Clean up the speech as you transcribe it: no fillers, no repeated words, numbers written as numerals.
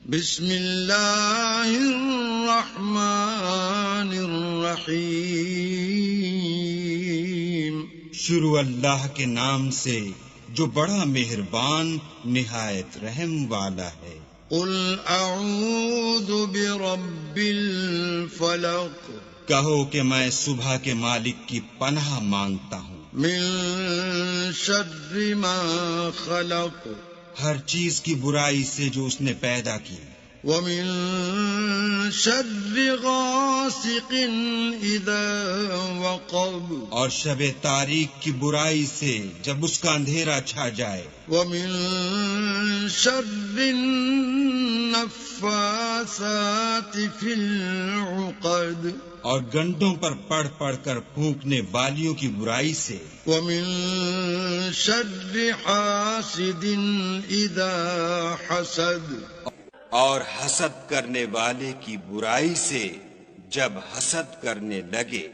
بسم اللہ الرحمن الرحیم. شروع اللہ کے نام سے جو بڑا مہربان نہایت رحم والا ہے. قل اعوذ برب الفلق. کہو کہ میں صبح کے مالک کی پناہ مانگتا ہوں من شر ما خلق. ہر چیز کی برائی سے جو اس نے پیدا کی. ومن شر غاسق اذا وقب. اور شب تاریک کی برائی سے جب اس کا اندھیرا چھا جائے. ومن شر النفاثات في العقد. اور گنڈوں پر پڑھ پڑھ کر پھونکنے والیوں کی برائی سے. ومن شر حاسد اذا حسد. اور حسد کرنے والے کی برائی سے جب حسد کرنے لگے.